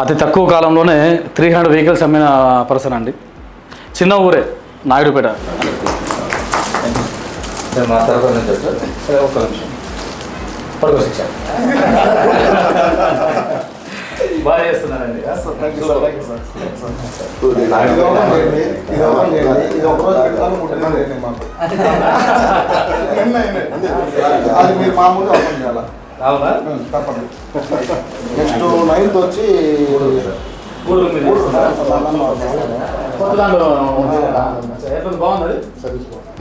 అతి తక్కువ కాలంలోనే 300 వెహికల్స్ అమ్మిన పర్సన్ అండి. చిన్న ఊరే నాయుడుపేట. బాగా చేస్తున్నారండి. అవునా? తప్పదు. నెక్స్ట్ 9th వచ్చి బాగుంది.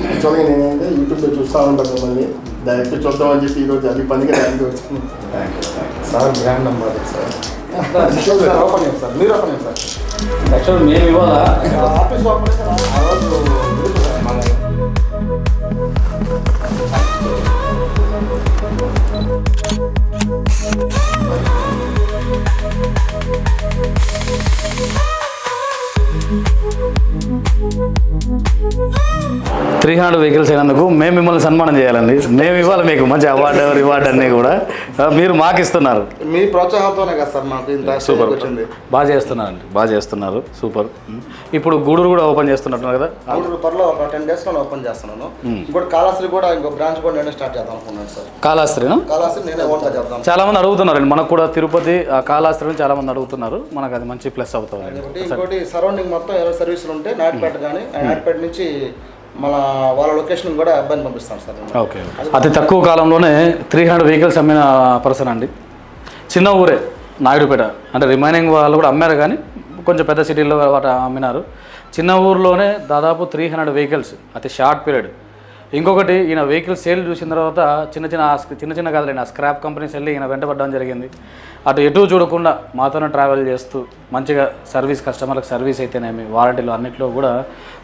యాక్చువల్గా నేనంటే యూట్యూబ్లో చూస్తూ ఉంటాను మిమ్మల్ని, డైరెక్ట్ చూద్దామని చెప్పి ఈరోజు అది పనికి డైరెక్ట్ వచ్చాను. Sir brand number sir open చేయండి సార్, మీరు ఓపెన్ చేయండి సార్. యాక్చువల్ మేము ఇవ్వాలా ఆఫీస్ ఓపెన్ చేస్తే ఆ రోజు 300 వెహికల్స్ అయినందుకు మేము మిమ్మల్ని సన్మానం చేయాలండి. మేము ఇవ్వాలి మీకు మంచి రివార్డు అన్నీ కూడా మీరు మాకు ఇస్తున్నారు. మీ ప్రోత్సాహంతోనే కదా సార్ మాకు ఇంత సూపర్ వచ్చింది. బాగా చేస్తున్నారండి, బాగా చేస్తున్నారు. సూపర్. ఇప్పుడు గూడూరు కూడా ఓపెన్ చేస్తున్నట్టున్నారు కదా? గూడూరు త్వరలో ఒక 10 daysలో ఓపెన్ చేస్తున్నాను. ఇంకోటి కాళహస్త్రి కూడా ఇంకో బ్రాంచ్ కూడా నేనే స్టార్ట్ చేద్దాం అనుకున్నాను సార్. కాళహస్త్రినా? కాళహస్త్రి నేనే ఓన్గా చేద్దాం. చాలా మంది అడుగుతున్నారండి, మనకు కూడా తిరుపతి కాళహస్త్రిని చాలా మంది అడుగుతున్నారు. మనకు అది మంచి ప్లస్ అవుతుంది. ఇంకోటి సరౌండింగ్ మొత్తం 20 సర్వీసులు ఉంటాయి. నాయుడుపేట కానీ నాయుడుపేట నుంచి మన వాళ్ళ లొకేషన్ కూడా అబ్బాయిని పంపిస్తాం సార్. ఓకే. అతి తక్కువ కాలంలోనే 300 వెహికల్స్ అమ్మిన పర్సన్ అండి. చిన్న ఊరే నాయుడుపేట. అంటే రిమైనింగ్ వాళ్ళు కూడా అమ్మారు కానీ కొంచెం పెద్ద సిటీల్లో వాటి అమ్మినారు. చిన్న ఊర్లోనే దాదాపు 300 వెహికల్స్, అతి షార్ట్ పీరియడ్. ఇంకొకటి, ఈయన వెహికల్ సేల్ చూసిన తర్వాత చిన్న చిన్న కదలేండి, ఆ స్క్రాప్ కంపెనీస్ వెళ్ళి ఈయన వెంటబడడం జరిగింది. అటు ఎటు చూడకుండా మాతోనే ట్రావెల్ చేస్తూ మంచిగా సర్వీస్, కస్టమర్లకు సర్వీస్ అయితేనేమి వారంటీలు అన్నింటిలో కూడా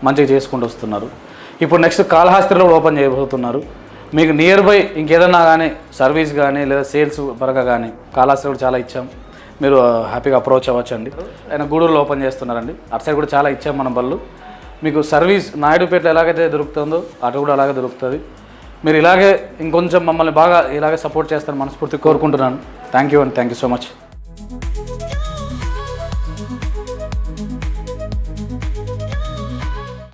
మంచిగా చేసుకుంటూ వస్తున్నారు. ఇప్పుడు నెక్స్ట్ కాళహస్త్రిలో ఓపెన్ చేయబోతున్నారు. మీకు నియర్ బై ఇంకేదన్నా కానీ సర్వీస్ కానీ లేదా సేల్స్ పరంగా కానీ కాళహస్త్రి కూడా చాలా ఇచ్చాం, మీరు హ్యాపీగా అప్రోచ్ అవ్వచ్చండి. ఆయన గూడూరులో ఓపెన్ చేస్తున్నారండి. అటు సైడ్ కూడా చాలా ఇచ్చాం మన బళ్ళు. మీకు సర్వీస్ నాయుడుపేటలో ఎలాగైతే దొరుకుతుందో అటు కూడా అలాగే దొరుకుతుంది. మీరు ఇలాగే ఇంకొంచెం మమ్మల్ని బాగా ఇలాగే సపోర్ట్ చేస్తారని మనస్ఫూర్తి కోరుకుంటున్నాను. Thank you and thank you so much.